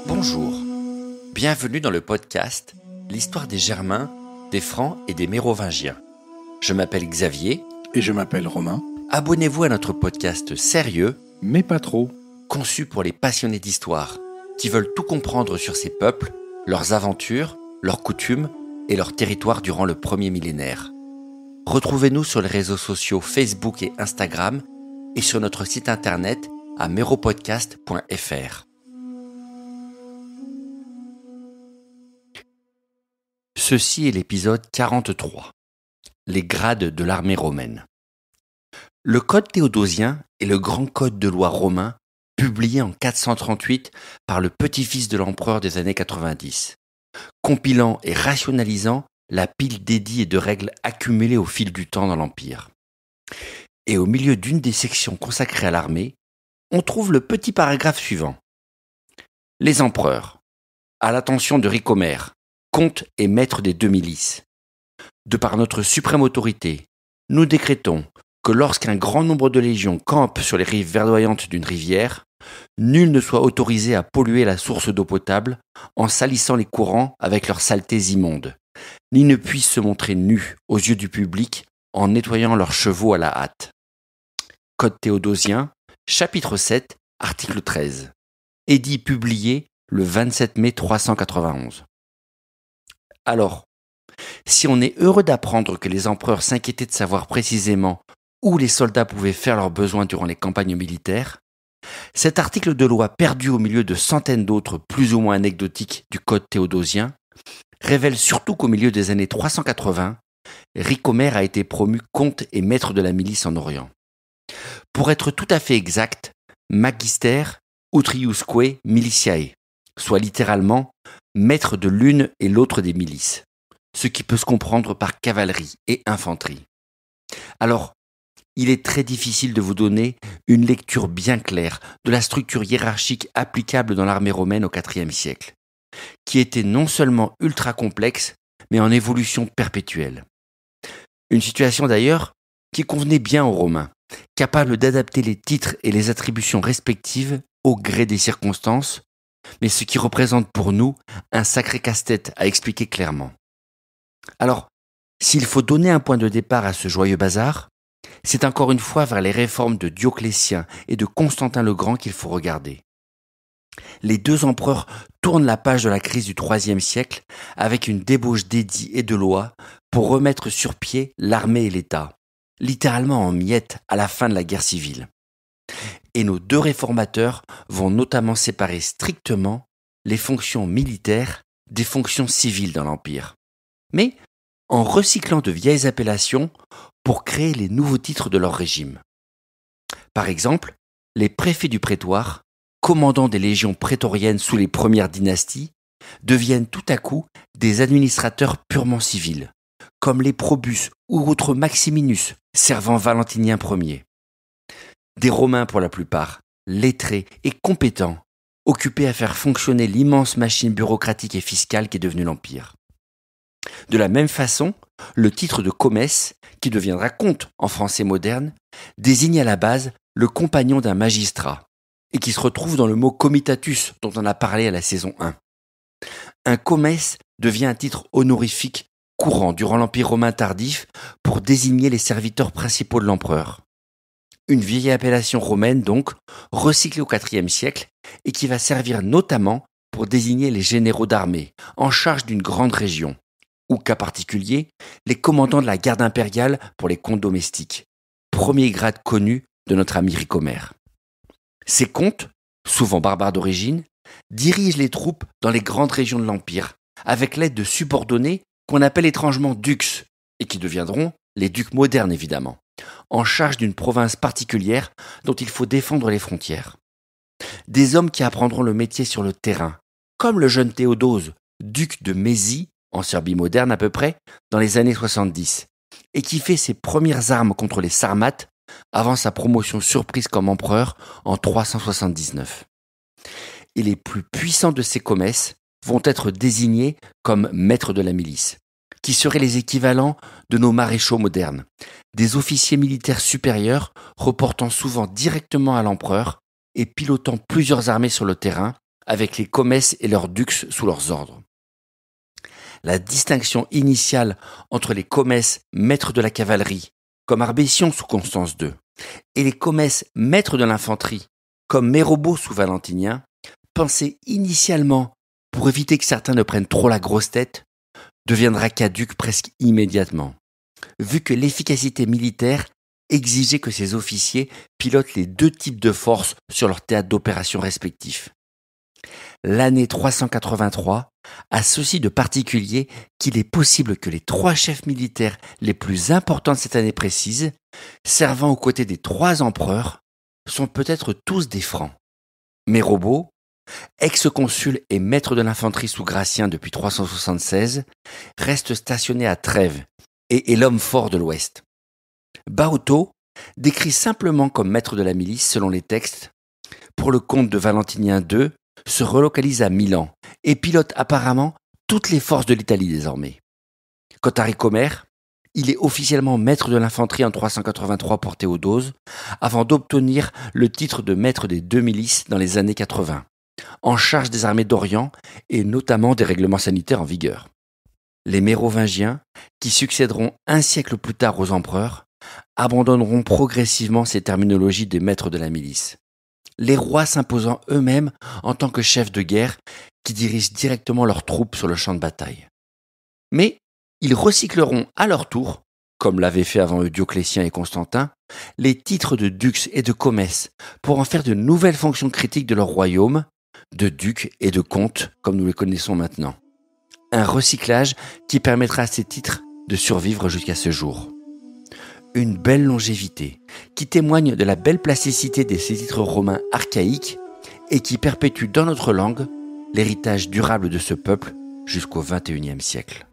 Bonjour, bienvenue dans le podcast L'histoire des Germains, des Francs et des Mérovingiens. Je m'appelle Xavier. Et je m'appelle Romain. Abonnez-vous à notre podcast sérieux, Mais pas trop. conçu pour les passionnés d'histoire, qui veulent tout comprendre sur ces peuples, leurs aventures, leurs coutumes et leurs territoires durant le premier millénaire. Retrouvez-nous sur les réseaux sociaux Facebook et Instagram et sur notre site internet à meropodcast.fr. Ceci est l'épisode 43, les grades de l'armée romaine. Le Code théodosien est le grand code de loi romain publié en 438 par le petit-fils de l'empereur des années 90, compilant et rationalisant la pile d'édits et de règles accumulées au fil du temps dans l'Empire. Et au milieu d'une des sections consacrées à l'armée, on trouve le petit paragraphe suivant. Les empereurs, à l'attention de Ricomère, comte et maître des deux milices. De par notre suprême autorité, nous décrétons que lorsqu'un grand nombre de légions campent sur les rives verdoyantes d'une rivière, nul ne soit autorisé à polluer la source d'eau potable en salissant les courants avec leurs saletés immondes, ni ne puisse se montrer nus aux yeux du public en nettoyant leurs chevaux à la hâte. Code théodosien, chapitre 7, article 13. Édit publié le 27 mai 391. Alors, si on est heureux d'apprendre que les empereurs s'inquiétaient de savoir précisément où les soldats pouvaient faire leurs besoins durant les campagnes militaires, cet article de loi perdu au milieu de centaines d'autres plus ou moins anecdotiques du Code théodosien révèle surtout qu'au milieu des années 380, Ricomère a été promu comte et maître de la milice en Orient. Pour être tout à fait exact, magister utriusque militiae, soit littéralement maître de l'une et l'autre des milices, ce qui peut se comprendre par cavalerie et infanterie. Alors, il est très difficile de vous donner une lecture bien claire de la structure hiérarchique applicable dans l'armée romaine au IVe siècle, qui était non seulement ultra complexe, mais en évolution perpétuelle. Une situation d'ailleurs qui convenait bien aux Romains, capables d'adapter les titres et les attributions respectives au gré des circonstances, mais ce qui représente pour nous un sacré casse-tête à expliquer clairement. Alors, s'il faut donner un point de départ à ce joyeux bazar, c'est encore une fois vers les réformes de Dioclétien et de Constantin le Grand qu'il faut regarder. Les deux empereurs tournent la page de la crise du IIIe siècle avec une débauche d'édits et de lois pour remettre sur pied l'armée et l'État, littéralement en miettes à la fin de la guerre civile. Et nos deux réformateurs vont notamment séparer strictement les fonctions militaires des fonctions civiles dans l'Empire, mais en recyclant de vieilles appellations pour créer les nouveaux titres de leur régime. Par exemple, les préfets du prétoire, commandants des légions prétoriennes sous les premières dynasties, deviennent tout à coup des administrateurs purement civils, comme les Probus ou autres Maximinus, servant Valentinien Ier. Des Romains pour la plupart, lettrés et compétents, occupés à faire fonctionner l'immense machine bureaucratique et fiscale qu'est devenue l'Empire. De la même façon, le titre de commesse, qui deviendra comte en français moderne, désigne à la base le compagnon d'un magistrat, et qui se retrouve dans le mot comitatus dont on a parlé à la saison 1. Un commesse devient un titre honorifique courant durant l'Empire romain tardif pour désigner les serviteurs principaux de l'empereur. Une vieille appellation romaine donc, recyclée au IVe siècle, et qui va servir notamment pour désigner les généraux d'armée en charge d'une grande région, ou cas particulier, les commandants de la garde impériale pour les comptes domestiques, premier grade connu de notre ami Ricomère. Ces comtes, souvent barbares d'origine, dirigent les troupes dans les grandes régions de l'Empire, avec l'aide de subordonnés qu'on appelle étrangement dux, et qui deviendront les ducs modernes évidemment, en charge d'une province particulière dont il faut défendre les frontières. Des hommes qui apprendront le métier sur le terrain, comme le jeune Théodose, duc de Mésie, en Serbie moderne à peu près, dans les années 70, et qui fait ses premières armes contre les Sarmates avant sa promotion surprise comme empereur en 379. Et les plus puissants de ces commesses vont être désignés comme maîtres de la milice, qui seraient les équivalents de nos maréchaux modernes, des officiers militaires supérieurs reportant souvent directement à l'empereur et pilotant plusieurs armées sur le terrain avec les commesses et leurs dux sous leurs ordres. La distinction initiale entre les commesses maîtres de la cavalerie, comme Arbétion sous Constance II, et les commesses maîtres de l'infanterie, comme Mérobeau sous Valentinien, pensée initialement pour éviter que certains ne prennent trop la grosse tête, deviendra caduque presque immédiatement, vu que l'efficacité militaire exigeait que ces officiers pilotent les deux types de forces sur leur théâtre d'opération respectif. L'année 383 a ceci de particulier qu'il est possible que les 3 chefs militaires les plus importants de cette année précise, servant aux côtés des 3 empereurs, sont peut-être tous des Francs. Mérobeau, ex-consul et maître de l'infanterie sous Gratien depuis 376, reste stationné à Trèves et est l'homme fort de l'Ouest. Baoto, décrit simplement comme maître de la milice selon les textes, pour le compte de Valentinien II, se relocalise à Milan et pilote apparemment toutes les forces de l'Italie désormais. Quant à Ricomère, il est officiellement maître de l'infanterie en 383 pour Théodose, avant d'obtenir le titre de maître des 2 milices dans les années 80, en charge des armées d'Orient et notamment des règlements sanitaires en vigueur. Les Mérovingiens, qui succéderont un siècle plus tard aux empereurs, abandonneront progressivement ces terminologies des maîtres de la milice. Les rois s'imposant eux-mêmes en tant que chefs de guerre qui dirigent directement leurs troupes sur le champ de bataille. Mais ils recycleront à leur tour, comme l'avaient fait avant eux Dioclétien et Constantin, les titres de dux et de commesses pour en faire de nouvelles fonctions critiques de leur royaume, de ducs et de comtes comme nous les connaissons maintenant. Un recyclage qui permettra à ces titres de survivre jusqu'à ce jour. Une belle longévité qui témoigne de la belle plasticité de ces titres romains archaïques et qui perpétue dans notre langue l'héritage durable de ce peuple jusqu'au XXIe siècle.